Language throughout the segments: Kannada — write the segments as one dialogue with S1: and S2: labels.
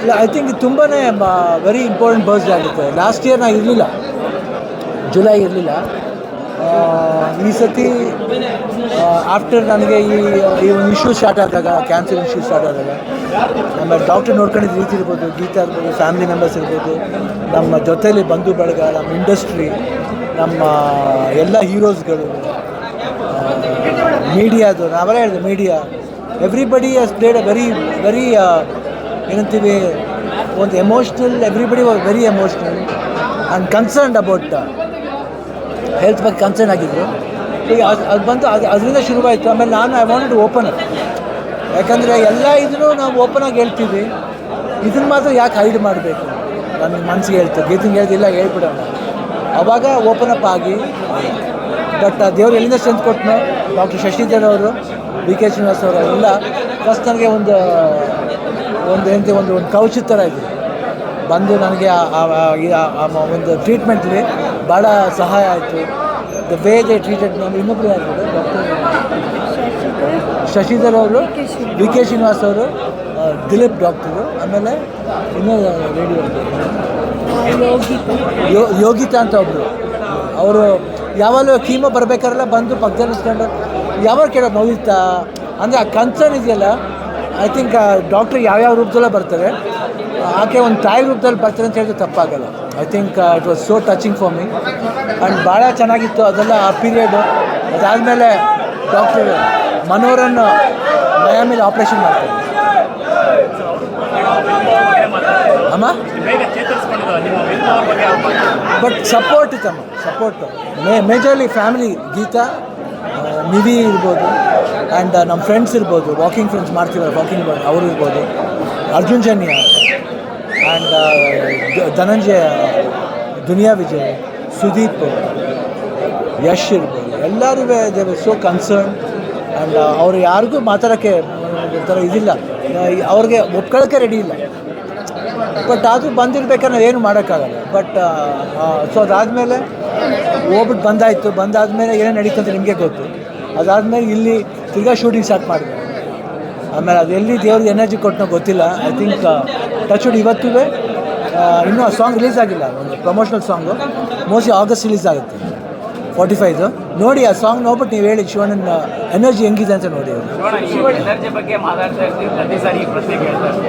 S1: ಇಲ್ಲ, ಐ ಥಿಂಕ್ ತುಂಬಾ ವೆರಿ ಇಂಪಾರ್ಟೆಂಟ್ ಬರ್ಸ್ಡೇ ಆಗುತ್ತೆ. ಲಾಸ್ಟ್ ಇಯರ್ ನಾನು ಇರಲಿಲ್ಲ, ಜುಲೈ ಇರಲಿಲ್ಲ. ಈ ಸತಿ ಆಫ್ಟರ್ ನನಗೆ ಈ ಒಂದು ಇಶ್ಯೂ ಸ್ಟಾರ್ಟ್ ಆದಾಗ, ಕ್ಯಾನ್ಸರ್ ಇಶ್ಯೂ ಸ್ಟಾರ್ಟ್ ಆದಾಗ, ನಮ್ಮ ಡಾಕ್ಟರ್ ನೋಡ್ಕೊಂಡಿದ್ದ ರೀತಿ ಇರ್ಬೋದು, ಗೀತಾ ಇರ್ಬೋದು, ಫ್ಯಾಮಿಲಿ ಮೆಂಬರ್ಸ್ ಇರ್ಬೋದು, ನಮ್ಮ ಜೊತೆಯಲ್ಲಿ ಬಂಧು ಬಳಗ, ನಮ್ಮ ಇಂಡಸ್ಟ್ರಿ, ನಮ್ಮ ಎಲ್ಲ ಹೀರೋಸ್ಗಳು, ಮೀಡಿಯಾದು, ನಾವೆಲ್ಲ ಹೇಳಿದೆ media, everybody has played a very ಏನಂತೀವಿ, ಒಂದು emotional, everybody was very emotional and concerned about health ಬಗ್ಗೆ ಕನ್ಸರ್ನ್ ಆಗಿದ್ದರು. ಈಗ ಅದು ಬಂತು, ಅದರಿಂದ ಶುರುವಾಯಿತು. ಆಮೇಲೆ I wanted to open up, ಯಾಕಂದರೆ ಎಲ್ಲ ಇದನ್ನು ನಾವು ಓಪನ್ ಆಗಿ ಹೇಳ್ತೀವಿ, ಇದನ್ನು ಮಾತ್ರ ಯಾಕೆ ಹೈಡ್ ಮಾಡಬೇಕು, ನನ್ನ ಮನಸ್ಸಿಗೆ ಹೇಳ್ತು, ಗೀತಿಂಗ್ ಹೇಳ್ತಿಲ್ಲ, ಹೇಳ್ಬಿಡೋಣ. ಆವಾಗ ಓಪನ್ ಅಪ್ ಆಗಿ, ಬಟ್ ದೇವ್ರು ಎಲ್ಲಿಂದ ಸ್ಟ್ರೆಂತ್ ಕೊಟ್ಟನು, ಡಾಕ್ಟರ್ ಶಶಿಧರ್ ಅವರು, ವಿ ಕೆ ಶ್ರೀನಿವಾಸ್ ಅವರು, ಅವರೆಲ್ಲ ಫಸ್ಟ್ ನನಗೆ ಒಂದು ಕೌಚದ ಥರ ಇದೆ, ಬಂದು ನನಗೆ ಒಂದು ಟ್ರೀಟ್ಮೆಂಟ್ಲಿ ಭಾಳ ಸಹಾಯ ಆಯಿತು. The way they treated. ನಾನು ಇನ್ನೊಬ್ಬರು ಆಗ್ಬೋದು, ಡಾಕ್ಟರ್ ಶಶಿಧರ್ ಅವರು, ವಿ ಕೆ ಶ್ರೀನಿವಾಸ್ ಅವರು, ದಿಲೀಪ್ ಡಾಕ್ಟರು, ಆಮೇಲೆ ಇನ್ನೂ ರೇಡಿಯೋ ಯೋಗಿತಾ ಅಂತ ಒಬ್ಬರು, ಅವರು ಯಾವಾಗಲೂ ಕೀಮೋ ಬರಬೇಕಾರೆಲ್ಲ ಬಂದು ಪಕ್ಕದಲ್ಲಿ ನಿಲ್ಸ್ಕೊಂಡು ಯಾವಾಗ ಕೇಳೋದು ನೋವಿತ್ತಾ ಅಂದರೆ ಆ ಕನ್ಸರ್ನ್ ಇದೆಯಲ್ಲ. ಐ ಥಿಂಕ್ ಡಾಕ್ಟ್ರ್ ಯಾವ್ಯಾವ ರೂಪದಲ್ಲೇ ಬರ್ತಾರೆ, ಆಕೆ ಒಂದು ತಾಯಿ ರೂಪದಲ್ಲಿ ಬರ್ತಾರೆ ಅಂತ ಹೇಳಿದ್ರೆ ತಪ್ಪಾಗಲ್ಲ. I think it was so touching for me and ಭಾಳ ಚೆನ್ನಾಗಿತ್ತು ಅದೆಲ್ಲ ಆ ಪೀರಿಯಡು. ಅದಾದಮೇಲೆ ಡಾಕ್ಟರ್ ಮನೋರನ್ನು ಮಯಾಮಿಲಿ ಆಪ್ರೇಷನ್ ಮಾಡ್ತಾರೆ ಅಮ್ಮ, ಬಟ್ ಸಪೋರ್ಟ್ ಇತ್ತಮ್ಮ, support majorly family, Geetha, Nivi ಇರ್ಬೋದು, ಆ್ಯಂಡ್ ನಮ್ಮ ಫ್ರೆಂಡ್ಸ್ ಇರ್ಬೋದು, ವಾಕಿಂಗ್ ಫ್ರೆಂಡ್ಸ್ ಮಾಡ್ತೀವಲ್ಲ, ವಾಕಿಂಗ್ ಅವರು ಇರ್ಬೋದು, ಅರ್ಜುನ್ ಜನ್ಯ ಆ್ಯಂಡ್ ಧನಂಜಯ, ದುನಿಯಾ ವಿಜಯ್, ಸುದೀಪ್, ಯಶ್ ಇರ್ಬೋದು, ಎಲ್ಲರೂ they were so concern. And ಅವ್ರು ಯಾರಿಗೂ ಮಾತಾಡೋಕ್ಕೆ ಒಂಥರ ಇದಿಲ್ಲ, ಅವ್ರಿಗೆ ಒಪ್ಕೊಳ್ಳೋಕ್ಕೆ ರೆಡಿ ಇಲ್ಲ. ಬಟ್ ಅದು ಬಂದಿರ್ಬೇಕಾದ್ರೆ ನಾವೇನು ಮಾಡೋಕ್ಕಾಗಲ್ಲ. ಬಟ್ ಸೊ ಅದಾದಮೇಲೆ ಹೋಗ್ಬಿಟ್ಟು ಬಂದಾದಮೇಲೆ ಏನೇನು ನಡೀತು ಅಂತ ನಿಮಗೆ ಗೊತ್ತು. ಅದಾದಮೇಲೆ ಇಲ್ಲಿ ತಿರ್ಗಾ ಶೂಟಿಂಗ್ ಸ್ಟಾರ್ಟ್ ಮಾಡಿದೆ. ಆಮೇಲೆ ಅದು ಎಲ್ಲಿ ದೇವ್ರಿಗೆ ಎನರ್ಜಿ ಕೊಟ್ಟನೋ ಗೊತ್ತಿಲ್ಲ. ಐ ಥಿಂಕ್ ಟಚ್ವುಡ್ ಇವತ್ತೂ ಇನ್ನೂ ಆ ಸಾಂಗ್ ರಿಲೀಸ್ ಆಗಿಲ್ಲ, ಒಂದು promotional song, mostly August release ಆಗುತ್ತೆ 45. ನೋಡಿ ಆ ಸಾಂಗ್ ನೋಡ್ಬಿಟ್ಟು ನೀವು ಹೇಳಿ ಶಿವಣ್ಣನ ಎನರ್ಜಿ ಹೆಂಗಿದೆ ಅಂತ ನೋಡಿ.
S2: ಎನರ್ಜಿ ಬಗ್ಗೆ ಮಾತಾಡ್ತಾ ಇರ್ತೀವಿ ಪ್ರತಿ ಸಾರಿ ಪ್ರಶ್ನೆ ಕೇಳ್ತಾರೆ,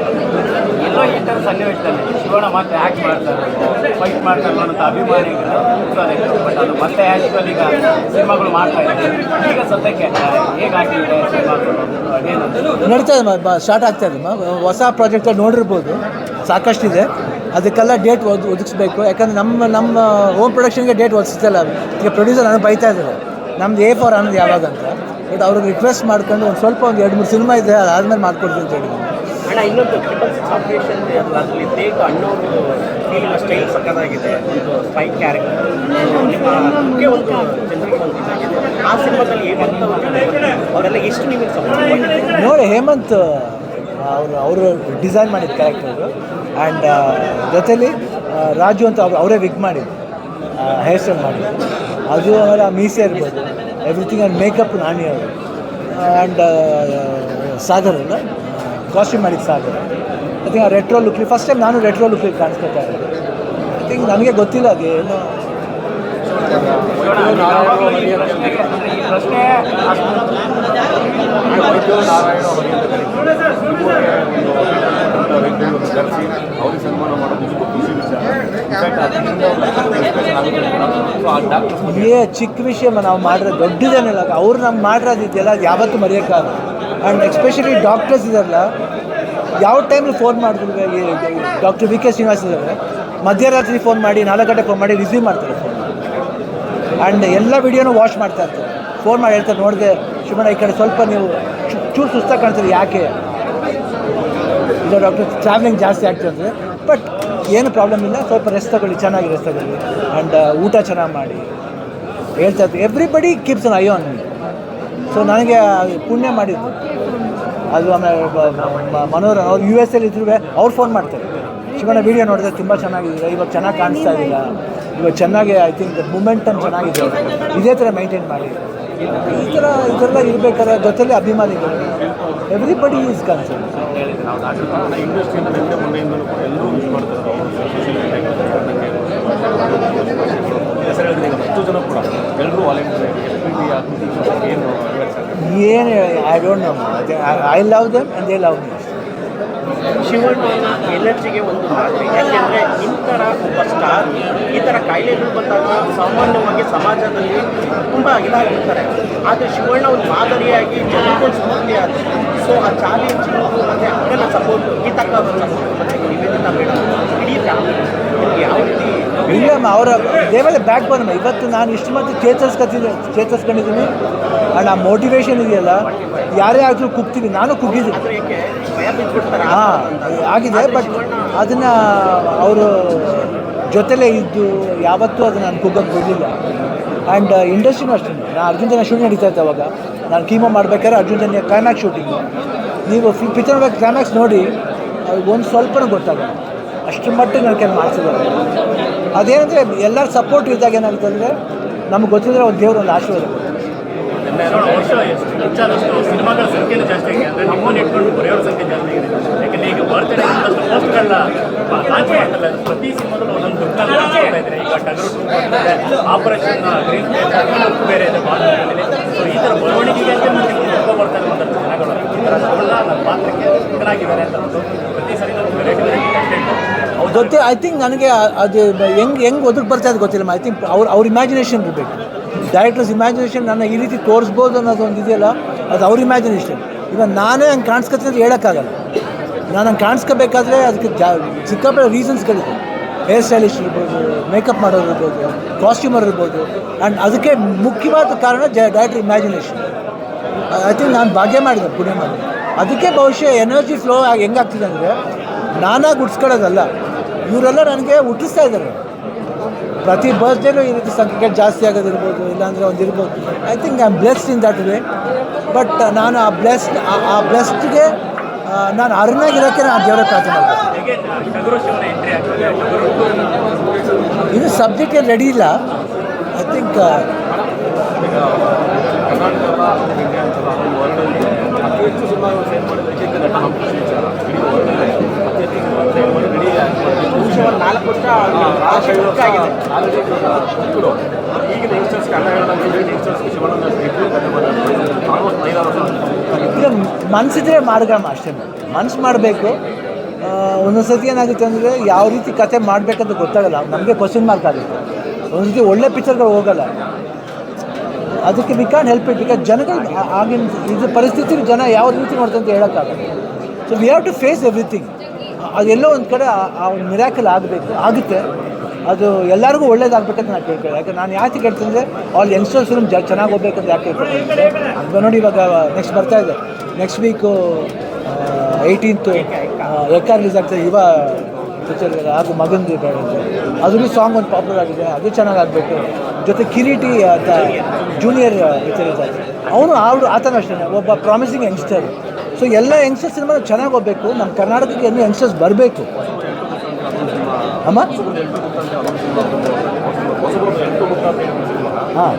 S2: ಎಲ್ಲೋ ಈ ಥರ ಸನ್ನಿವೇಶದಲ್ಲಿ ಶಿವಣ್ಣ ಮತ್ತೆ ಆ್ಯಕ್ಟ್ ಮಾಡ್ತಾರೆ, ಫೈಟ್ ಮಾಡ್ತಾರೆ ಅನ್ನೋಂಥ ಅಭಿಮಾನಿಗಳು. ಬಟ್ ಅದು ಮತ್ತೆ ಆ್ಯಕ್ಚುಲಿ ಈಗ ಸಿನಿಮಾಗಳು ಮಾಡ್ತಾ ಇದ್ದಾರೆ. ಈಗ ಸದ್ಯಕ್ಕೆ ಹೇಗಾಗ್ತಿದೆ
S1: ನಡೀತಾ ಇದೆ, ಸ್ಟಾರ್ಟ್ ಆಗ್ತಾ ಇದೆ. ಹೊಸ ಪ್ರಾಜೆಕ್ಟಲ್ಲಿ ನೋಡಿರ್ಬೋದು, ಸಾಕಷ್ಟಿದೆ. ಅದಕ್ಕೆಲ್ಲ ಡೇಟ್ ಒದಗಿಸ್ಬೇಕು. ಯಾಕಂದರೆ ನಮ್ಮ ಹೋಮ್ ಪ್ರೊಡಕ್ಷನ್ಗೆ ಡೇಟ್ ಒದಗಿಸ್ತಲ್ಲ. ಈಗ ಪ್ರೊಡ್ಯೂಸರ್ ನನಗೆ ಬೈತಾ ಇದ್ದಾರೆ, ನಮ್ದು A4 ಅನ್ನೋದು ಯಾವಾಗಂತ. ಬಟ್ ಅವ್ರಿಗೆ ರಿಕ್ವೆಸ್ಟ್ ಮಾಡ್ಕೊಂಡು ಒಂದು ಸ್ವಲ್ಪ 2-3 ಸಿನಿಮಾ ಇದೆ, ಅದಾದಮೇಲೆ ಮಾಡ್ಕೊಡ್ತೀವಿ ಅಂತ ಹೇಳಿ.
S2: ಅಣ್ಣ, ಇನ್ನೊಂದು 666 ಆಪ್ರೇಷನ್ ಅದರಲ್ಲಿ ಬೇಗ ಅಣ್ಣವರು ಫೀಲಿಂಗ್ ಸ್ಟೈಲ್ ಸಕ್ಕತ್ತಾಗಿದೆ, ಒಂದು ಫೈಟ್ ಕ್ಯಾರೆಕ್ಟರ್ ನಿಮ್ಮ ಮುಖ್ಯ ಒಂದು ಜನರಿಗೆ ಒಂದು ಇದಾಗಿದೆ. ಆ ಸಿನಿಮಾದಲ್ಲಿ ಹೇಮಂತ್ ಅವರೆಲ್ಲ ಎಷ್ಟು ನಿಮಗೆ ಸಪೋರ್ಟ್
S1: ನೋಡಿ. ಹೇಮಂತ್ ಅವರು ಡಿಸೈನ್ ಮಾಡಿದ ಕ್ಯಾರೆಕ್ಟರು, ಆ್ಯಂಡ್ ಜೊತೆಲಿ ರಾಜು ಅಂತ ಅವರೇ ವಿಗ್ ಮಾಡಿದ್ದು, ಹೇರ್ ಸ್ಟೈಲ್ ಮಾಡಿದ್ದು. ಅದು ಆಮೇಲೆ ಆ ಮೀಸೆ ಇರ್ಬೋದು, ಎವ್ರಿಥಿಂಗ್. ಆ್ಯಂಡ್ ಮೇಕಪ್ ನಾನಿ ಅವರು, ಆ್ಯಂಡ್ ಸಾಗರ್ ಅಲ್ಲ ಕಾಸ್ಟ್ಯೂಮ್ ಮಾಡಿದ್ದು ಸಾಗರ್. ಐ ಥಿಂಕ್ ಆ ರೆಟ್ರೋ ಲುಕ್ಲಿ ಫಸ್ಟ್ ಟೈಮ್ ನಾನು ರೆಟ್ರೋ ಲುಕ್ಲಿ ಕಾಣಿಸ್ಕೊತಾ ಇರೋದು. ಐ ಥಿಂಕ್ ನನಗೆ ಗೊತ್ತಿಲ್ಲ ಅದು ಏನು. ಚಿಕ್ಕ ವಿಷಯ ನಾವು ಮಾಡಿರೋ ದೊಡ್ಡದೇನಿಲ್ಲ. ಅವ್ರು ನಮ್ಗೆ ಮಾಡಿರೋದಿದೆಯಲ್ಲ, ಅದು ಯಾವತ್ತೂ ಮರೆಯೋಕ್ಕಾಗಲ್ಲ. ಆ್ಯಂಡ್ ಎಸ್ಪೆಷಲಿ ಡಾಕ್ಟರ್ಸ್ ಇದಾರಲ್ಲ, ಯಾವ ಟೈಮಲ್ಲಿ ಫೋನ್ ಮಾಡಿದ್ರು, ಡಾಕ್ಟರ್ ವಿ ಕೆ ಶ್ರೀನಿವಾಸ್ ಇದ್ದಾರೆ, ಮಧ್ಯರಾತ್ರಿ ಫೋನ್ ಮಾಡಿ 4 ಗಂಟೆ ಫೋನ್ ಮಾಡಿ ರಿಸೀವ್ ಮಾಡ್ತಾರೆ ಫೋನ್. ಆ್ಯಂಡ್ ಎಲ್ಲ ವೀಡಿಯೋನೂ ವಾಚ್ ಮಾಡ್ತಾ ಇರ್ತಾರೆ. ಫೋನ್ ಮಾಡಿ ಹೇಳ್ತಾರೆ, ನೋಡಿದೆ ಶಿವಣ್ಣ ಈ ಕಡೆ ಸ್ವಲ್ಪ ನೀವು ಚೂರು ಸುಸ್ತಾಗಿ ಕಾಣ್ತೀರಿ, ಯಾಕೆ ಇದು ಡಾಕ್ಟರ್ ಟ್ರಾವೆಲಿಂಗ್ ಜಾಸ್ತಿ ಆಗ್ತದೆ. ಬಟ್ ಏನು ಪ್ರಾಬ್ಲಮ್ ಇಲ್ಲ, ಸ್ವಲ್ಪ ರೆಸ್ಟ್ ತಗೊಳ್ಳಿ, ಚೆನ್ನಾಗಿ ರೆಸ್ಟ್ ತಗೊಳ್ಳಿ, ಆ್ಯಂಡ್ ಊಟ ಚೆನ್ನಾಗಿ ಮಾಡಿ ಹೇಳ್ತಾ ಇರ್ತೀವಿ. Everybody keeps an I on me. So ನನಗೆ ಪುಣ್ಯ ಮಾಡಿದ್ದು ಅದು. ಆಮೇಲೆ ಮನೋರನ್ ಅವ್ರು US ಇದ್ರೂ ಅವ್ರು ಫೋನ್ ಮಾಡ್ತಾರೆ, ಶಿವಣ್ಣ ವೀಡಿಯೋ ನೋಡಿದ್ರೆ ತುಂಬ ಚೆನ್ನಾಗಿದೆ, ಇವಾಗ ಚೆನ್ನಾಗಿ ಕಾಣಿಸ್ತಾ ಇದ್ದಿಲ್ಲ, ಇವಾಗ ಚೆನ್ನಾಗಿ, ಐ ಥಿಂಕ್ ಮೂಮೆಂಟಮ್ ಚೆನ್ನಾಗಿದೆ, ಇದೇ ಥರ ಮೈಂಟೈನ್ ಮಾಡಿ. ಇದೆಲ್ಲ ಇರಬೇಕಾದ್ರೆ ಜೊತೆಲಿ ಅಭಿಮಾನಿಗಳು ಎವ್ರಿಬಡಿ ಈಸ್ ಕನ್ಸರ್ನ್.
S3: ಇಂಡಸ್ಟ್ರಿಯಿಂದ ನಿನ್ನೆ ಮೊನ್ನೆಯಿಂದಲೂ ಕೂಡ ಎಲ್ಲರೂ ಮಿಸ್ ಮಾಡ್ತಾರೆ ಎಷ್ಟು ಜನ ಕೂಡ ಎಲ್ಲರೂ ವಾಲೆಂಟಿಯರ್
S1: ಏನು I don't know, I love them and they love me.
S4: ಶಿವಣ್ಣನ ಎನರ್ಜಿಗೆ ಒಂದು ಮಾತು, ಯಾಕೆಂದರೆ ಇಂಥರ ಒಬ್ಬ ಸ್ಟಾರ್ ಈ ಥರ ಕಾಯಿಲೆಗಳು ಬಂದಾಗ ಸಾಮಾನ್ಯವಾಗಿ ಸಮಾಜದಲ್ಲಿ ತುಂಬ ಇದಾಗಿರ್ತಾರೆ. ಆದರೆ ಶಿವಣ್ಣ ಒಂದು ಮಾದರಿಯಾಗಿ ಜನರಿಗೊಂದು ಸ್ಫೂರ್ತಿಯಾದ. ಸೊ ಆ ಚಾಲೆಂಜ್ ಮತ್ತು ಅಕ್ಕನ ಸಪೋರ್ಟು, ಗೀತಕ್ಕ ಸಪೋರ್ಟ್ ಮತ್ತು ನಿವೇದಿತಾ ಮೇಡಮ್ ಇಡೀ ಫ್ಯಾಮಿಲಿ ಯಾವ ರೀತಿ
S1: ಇಲ್ಲ ಅವರ ದೇವರೇ ಬ್ಯಾಕ್ ಬಂದ. ಇವತ್ತು ನಾನು ಇಷ್ಟು ಮತ್ತೆ ಚೇತರಿಸ್ಕೊಂಡಿದ್ದೀನಿ ಆ್ಯಂಡ್ ಆ ಮೋಟಿವೇಶನ್ ಇದೆಯಲ್ಲ, ಯಾರೇ ಆದರೂ ಕುಗ್ತೀವಿ, ನಾನು ಕುಗ್ಗಿದ್ದೀನಿ.
S4: ಭಯ ಬಿದ್ದುಬಿಡ್ತಾರೆ.
S1: ಹಾಂ ಆಗಿದೆ, ಬಟ್ ಅದನ್ನು ಅವರು ಜೊತೆಲೇ ಇದ್ದು ಯಾವತ್ತೂ ಅದನ್ನು ನಾನು ಕುಗ್ಗಕ್ಕೆ ಬಿಡಲಿಲ್ಲ. ಆ್ಯಂಡ್ ಇಂಡಸ್ಟ್ರಿನೂ ಅಷ್ಟೇ. ನಾನು ಅರ್ಜುನ್ ಜನ್ಯ ಶೂಟಿಂಗ್ ನಡೀತಾ ಇತ್ತು ಅವಾಗ, ನಾನು ಕೀಮೋ ಮಾಡ್ಬೇಕಾದ್ರೆ ಅರ್ಜುನ್ ಜನ್ಯ ಕ್ಲೈಮ್ಯಾಕ್ಸ್ ಶೂಟಿಂಗು. ನೀವು ಪಿಕ್ಚರ್ ಕ್ಲೈಮ್ಯಾಕ್ಸ್ ನೋಡಿ ಒಂದು ಸ್ವಲ್ಪನೂ ಗೊತ್ತಾಗಲ್ಲ, ಅಷ್ಟು ಮಟ್ಟಿಗೆ ನನ್ನ ಕೆಲವು ಮಾಡಿಸಿದ್ದಾರೆ. ಅದೇನಂದರೆ ಎಲ್ಲರ ಸಪೋರ್ಟ್ ಇದ್ದಾಗ ಏನಾಗುತ್ತೆ ಅಂದರೆ ನಮ್ಗೆ ಗೊತ್ತಿದ್ರೆ ಒಂದು ದೇವರು ಒಂದು ಆಶೀರ್ವಾದ.
S3: ವರ್ಷ ಎಷ್ಟು ಹೆಚ್ಚಾದಷ್ಟು ಸಿನಿಮಾಗಳ ಸಂಖ್ಯೆನೂ ಜಾಸ್ತಿ ಆಗಿದೆ. ಅಂದರೆ ನಿಮ್ಮನ್ನು ಇಟ್ಕೊಂಡು ಬರೆಯೋರ ಸಂಖ್ಯೆ ಜಾಸ್ತಿ ಆಗಿದೆ. ಯಾಕೆಂದರೆ ಈಗ ಬರ್ತ್ಡೇ ಒಂದಷ್ಟು ಪೋಸ್ಟ್ಗಳನ್ನ ಲಾಂಚ್ ಮಾಡ್ತಾರೆ. ಪ್ರತಿ ಸಿನಿಮಾದಲ್ಲೂ ಒಂದೊಂದು ದುಡ್ಡನ್ನ ಲಾಂಚ್ ಮಾಡ್ತಾ ಇದ್ದಾರೆ. ಈಗ ಟಗರು 2 ಬರ್ತಿದೆ, ಆಪರೇಷನ್ ಗ್ರೀನ್ ಬೇರೆ ಇದೆ ಬಾತ್ರೂಮಲ್ಲಿ. ಸೊ ಈ ಥರ ಬರವಣಿಗೆಗೆ ಅಂತ ತುಂಬ ಬರ್ತಾರೆ ಒಂದಷ್ಟು ಜನಗಳು. ಈ ಥರ ನನ್ನ ಪಾತ್ರಕ್ಕೆ ಚೆನ್ನಾಗಿದ್ದಾರೆ ಅಂತ ಪ್ರತಿ ಸರಿ ನಾವು ವೆರೈಟಿ ಕಂಟೆಂಟ್
S1: ಗೊತ್ತೇ. ಐ ಥಿಂಕ್ ನನಗೆ ಅದು ಹೆಂಗೆ ಒದಗಿ ಬರ್ತಾ ಇದೆ ಗೊತ್ತಿಲ್ಲ. ಐ ಥಿಂಕ್ ಅವ್ರ ಇಮ್ಯಾಜಿನೇಷನ್ ಇರಬೇಕು. ಡೈರೆಕ್ಟರ್ಸ್ ಇಮ್ಯಾಜಿನೇಷನ್ ನನ್ನ ಈ ರೀತಿ ತೋರಿಸ್ಬೋದು ಅನ್ನೋದು ಒಂದು ಇದೆಯಲ್ಲ, ಅದು ಅವ್ರ ಇಮ್ಯಾಜಿನೇಷನ್. ಇವಾಗ ನಾನೇ ಹಂಗೆ ಕಾಣಿಸ್ಕೊತೀನಿ ಅಂತ ಹೇಳೋಕ್ಕಾಗಲ್ಲ. ನಾನು ಹಂಗೆ ಕಾಣಿಸ್ಕೋಬೇಕಾದ್ರೆ ಅದಕ್ಕೆ ಸಿಕ್ಕಾಪಟ್ಟೆ ರೀಸನ್ಸ್ಗಳಿದೆ. ಹೇರ್ ಸ್ಟೈಲಿಸ್ಟ್ ಇರ್ಬೋದು, ಮೇಕಪ್ ಮಾಡೋರು ಇರ್ಬೋದು, ಕಾಸ್ಟ್ಯೂಮರ್ ಇರ್ಬೋದು. ಆ್ಯಂಡ್ ಅದಕ್ಕೆ ಮುಖ್ಯವಾದ ಕಾರಣ ಡೈರೆಕ್ಟರ್ ಇಮ್ಯಾಜಿನೇಷನ್. ಐ ಥಿಂಕ್ ನಾನು ಭಾಗ್ಯ ಮಾಡಿದೆ, ಪುಣ್ಯ ಮಾಡಿದೆ. ಅದಕ್ಕೆ ಬಹುಶಃ ಎನರ್ಜಿ ಫ್ಲೋ ಹೆಂಗಾಗ್ತಿದೆ ಅಂದರೆ ನಾನಾಗಿ ಉಡ್ಸ್ಕೊಳ್ಳೋದಲ್ಲ, ಇವರೆಲ್ಲ ನನಗೆ ಹುಟ್ಟಿಸ್ತಾ ಇದ್ದಾರೆ. ಪ್ರತಿ ಬರ್ತ್ಡೇನೂ ಈ ರೀತಿ ಸಂಖ್ಯೆಗಳು ಜಾಸ್ತಿ ಆಗೋದಿರ್ಬೋದು, ಇಲ್ಲಾಂದರೆ ಒಂದು ಇರ್ಬೋದು. I think I am blessed in that way. But ನಾನು ಆ ಬ್ಲೆಸ್ಡ್ಗೆ ನಾನು ಅರ್ನಾಗಿರೋಕ್ಕೆ ನಾನು ದೇವರ ಪ್ರಾರ್ಥನೆ ಮಾಡ್ತೀನಿ. ಇನ್ನು ಸಬ್ಜೆಕ್ಟ್ ಏನು ರೆಡಿ ಇಲ್ಲ. ಐ ಥಿಂಕ್
S3: ಕರ್ನಾಟಕದ ಇಂಡಿಯಾ ಅಂತಲ್ಲ ವರ್ಲ್ಡಲ್ಲಿ ಅತಿ ಹೆಚ್ಚು ಸಿನಿಮಾಗಳು ಸೇಲ್ ಮಾಡಿದ ಏಕೈಕ ನಟ ನಮ್ಮ ವಿಚಾರ. ಇಡೀ ವರ್ಲ್ಡಲ್ಲೇ ಅತಿ ಹೆಚ್ಚು ಸಿನಿಮಾ ಸೇಲ್ ಮಾಡಿ ಇಡೀ
S4: 4 ವರ್ಷ
S3: ಆಲ್ರೆಡಿ ಮಕ್ಕಳು ಈಗಿನ ಯಂಗ್ಸ್ಟರ್ಸ್ಗೆ ಅಣ್ಣ ಹೇಳಿದಾಗ ಯಂಗ್ಸ್ಟರ್ಸ್ಗೆ ಶಿವಣ್ಣ ಆಲ್ಮೋಸ್ಟ್ 5 ವರ್ಷ
S1: ಈಗ ಮನಸ್ಸಿದ್ರೆ ಮಾರ್ಗಮ್ಮ ಅಷ್ಟೇ. ಮನಸ್ಸು ಮಾಡಬೇಕು. ಒಂದೊಂದು ಸತಿ ಏನಾಗುತ್ತೆ ಅಂದರೆ ಯಾವ ರೀತಿ ಕತೆ ಮಾಡಬೇಕಂತ ಗೊತ್ತಾಗಲ್ಲ, ನಮಗೆ ಕ್ವಶನ್ ಮಾರ್ಕ್ ಆಗುತ್ತೆ. ಒಂದು ರೀತಿ ಒಳ್ಳೆ ಪಿಕ್ಚರ್ಗಳು ಹೋಗಲ್ಲ. ಅದಕ್ಕೆ we can help it. Because ಜನಗಳು ಆಗಿನ ಇದು ಪರಿಸ್ಥಿತಿ ಜನ ಯಾವ ರೀತಿ ನೋಡ್ತಾರೆ ಅಂತ ಹೇಳೋಕ್ಕಾಗಲ್ಲ. So we have to face everything. ಅದೆಲ್ಲೋ ಒಂದು ಕಡೆ ಆ ಒಂದು ಮಿರಾಕಲ್ ಆಗುತ್ತೆ. ಅದು ಎಲ್ಲರಿಗೂ ಒಳ್ಳೇದಾಗಬೇಕಂತ ನಾನು ಕೇಳ್ಕೊಳ್ಳಿ. ಯಾಕೆ ನಾನು ಯಾಕೆ ಕೇಳ್ತೀನಿ ಆಲ್ ಯಂಗ್ಸ್ಟರ್ಸ್ ಫಿಲ್ಮ್ ಚೆನ್ನಾಗಿ ಹೋಗ್ಬೇಕಂತ ಯಾಕೆ ಕೇಳ್ತೀನಿ ಅದು ನೋಡಿ. ಇವಾಗ ನೆಕ್ಸ್ಟ್ ಬರ್ತಾ ಇದೆ, ನೆಕ್ಸ್ಟ್ ವೀಕು 18th ಎಕ್ಕ ರಿಲೀಸ್ ಆಗ್ತದೆ. ಇವ ಪಿಕ್ಚರ್ ಹಾಗೂ ಮಗಂದು ಅದ್ರಲ್ಲಿ ಸಾಂಗ್ ಒಂದು ಪಾಪ್ಯುಲರ್ ಆಗಿದೆ, ಅದು ಚೆನ್ನಾಗಾಗಬೇಕು. ಜೊತೆ ಕಿರೀಟಿ ಅಂತ ಜೂನಿಯರ್ ಪಿಕ್ಚರ್ ಇದೆ, ಅವನು ಆತನ ಅಷ್ಟೇ ಒಬ್ಬ ಪ್ರಾಮಿಸಿಂಗ್ ಯಂಗ್ಸ್ಟರ್. ಸೊ ಎಲ್ಲ ಯಂಗ್ಸ್ಟರ್ಸ್ ಸಿನಿಮಾ ಚೆನ್ನಾಗಿ ಹೋಗಬೇಕು. ನಮ್ಮ ಕರ್ನಾಟಕಕ್ಕೆ ಇನ್ನೂ ಯಂಗ್ಸ್ಟರ್ಸ್ ಬರಬೇಕು. ಅಮ್ಮ ಹಾಂ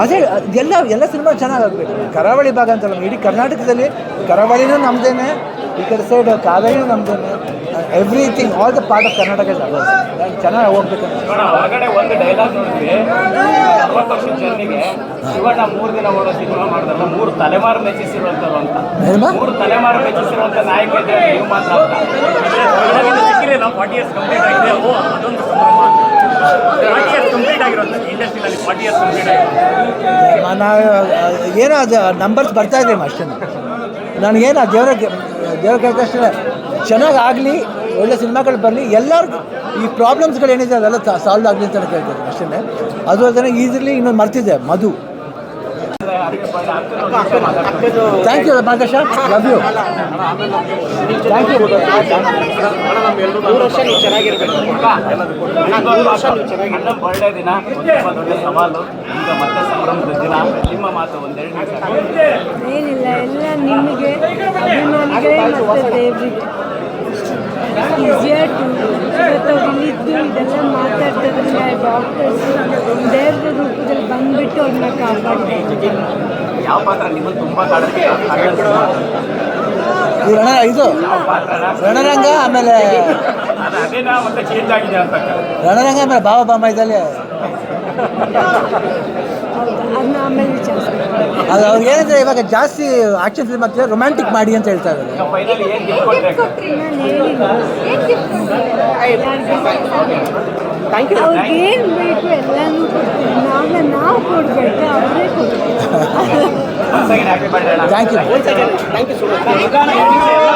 S1: ಅದೇ ಎಲ್ಲ ಸಿನಿಮಾ ಚೆನ್ನಾಗಾಗಬೇಕು. ಕರಾವಳಿ ಭಾಗ ಅಂತಲ್ಲ, ಇಡೀ ಕರ್ನಾಟಕದಲ್ಲಿ ಕರಾವಳಿನೂ ನಮ್ಮದೇನೆ, ಈ ಕಡೆ ಸೈಡ್ ಕಾವೇರಿನೂ ನಮ್ಮದೇನೆ. Everything all the part of Karnataka ಚೆನ್ನಾಗಿ ಹೋಗ್ಬೇಕಂತ.
S2: ಹೊರಗಡೆ ಒಂದು ಡೈಲಾಗ್ ನೋಡಿದ್ವಿ, 40 ವರ್ಷದ ಜರ್ನಿಗೆ ಶಿವಣ್ಣ 3 ದಿನ ಓಡೋ ಸಿನಿಮಾ ಮಾಡಿದ್ರಲ್ಲ, 3 ತಲೆಮಾರು ಮೆಚ್ಚಿಸಿರುವಂಥದ್ದು ಅಂತ. 3 ತಲೆಮಾರು ಮೆಚ್ಚಿಸಿರುವಂಥ ನಾಯಕ ಇದ್ರೆ ನೀವು ಮಾತ್ರ ಅಂತ. 40 ಇಯರ್ಸ್ ಕಂಪ್ಲೀಟ್ ಆಗಿದೆ. ಅದೊಂದು ಸಂಭ್ರಮ. 40 ಇಯರ್ಸ್ ಕಂಪ್ಲೀಟ್ ಆಗಿರೋದು ಇಂಡಸ್ಟ್ರಿನಲ್ಲಿ. 40 ಇಯರ್ಸ್ ಕಂಪ್ಲೀಟ್
S1: ಆಗಿದೆ. ಏನೋ ಅದು ನಂಬರ್ಸ್ ಬರ್ತಾ ಇದೆ ಅಷ್ಟೇ. ನನಗೇನು ದೇವರ ಕೇಳ್ಕಷ್ಟೇ ಚೆನ್ನಾಗಿ ಆಗಲಿ, ಒಳ್ಳೆ ಸಿನಿಮಾಗಳು ಬರಲಿ, ಎಲ್ಲರಿಗೂ ಈ ಪ್ರಾಬ್ಲಮ್ಸ್ಗಳು ಏನಿದೆ ಅದೆಲ್ಲ ಸಾಲ್ವ್ ಆಗಲಿ ಅಂತ ಕೇಳ್ತೀನಿ ಅಷ್ಟೇ. ಅದು ಅಲ್ಲದೆ ಈಸಿಲಿ ಇನ್ನೊಂದು ಮರ್ತಿದ್ದೆ, Madhu. Thank you Madesha, love you. Thank you.
S4: 3 ವರ್ಷ ನೀವು ಚೆನ್ನಾಗಿರ್ಬೇಕು. 3 ವರ್ಷ ನೀವು ಚೆನ್ನಾಗಿರ್ಬೇಕು.
S2: ಒಳ್ಳೆ ದಿನ, ದೊಡ್ಡ ಸವಾಲು, ಈಗ ಮತ್ತೆ ಸಂಭ್ರಮದ ದಿನ. ನಿಮ್ಮ ಮಾತು 1-2 ನಿಮಿಷ.
S5: ಏನಿಲ್ಲ, ಎಲ್ಲ ನಿಮಗೆ ಅಭಿಮಾನಿಗಳೇ ಮತ್ತು ದೇವ್ರಿಗೆ ಈಸಿಯರ್ ಟು ಇವತ್ತು ಅವ್ರು ಇಲ್ಲಿದ್ದು ಇದೆಲ್ಲ ಮಾತಾಡ್ತಿದ್ರಿಂದ ಡಾಕ್ಟರ್ಸು ದೇವ್ರ ರೂಪದಲ್ಲಿ ಬಂದುಬಿಟ್ಟು ಅವ್ರನ್ನ ಕಾಪಾಡಿದ್ದಾರೆ.
S2: ಯಾವ ಪಾತ್ರ ನಿಮ್ಮನ್ನು ತುಂಬ ಕಾಡುತ್ತೆ?
S1: ಇದು ರಣರಂಗ, ಆಮೇಲೆ
S2: ಅದೇನಾ ಮತ್ತೆ ಚೇಂಜ್ ಆಗಿದೆ ಅಂತ?
S1: ರಣರಂಗ ಆಮೇಲೆ ಬಾಬಾ ಬಾಮಾಯ್ದಲ್ಲಿ
S5: ಅದನ್ನ ಆಮೇಲೆ ವಿಚಾರಿಸ್ಬೇಕು.
S1: ಅದು ಅವ್ರಿಗೆ ಏನಂದರೆ ಇವಾಗ ಜಾಸ್ತಿ ಆ್ಯಕ್ಷನ್ ಫಿಲ್ಮ್ ಆಗ್ತಿದೆ, ರೊಮ್ಯಾಂಟಿಕ್ ಮಾಡಿ ಅಂತ ಹೇಳ್ತಾ ಇದ್ದಾರೆ.
S2: ಫೈನಲಿ ಏನು ಗಿಫ್ಟ್ ಕೊಟ್ಟರೆ?
S5: ಕೊಟ್ರಿ ನಾನು ಹೇಳಿಲ್ಲ.
S4: Thank you.
S5: ಅವ್ರಿಗೆ ಏನು ಬೇಕು ಎಲ್ಲನೂ ಕೊಡ್ತೀವಿ. ನಾವು ಕೊಡಬೇಕು, ಅವರೇ ಕೊಡ್ಬೇಕು.
S2: Happy birthday.
S1: Thank you.
S4: Thank you so much.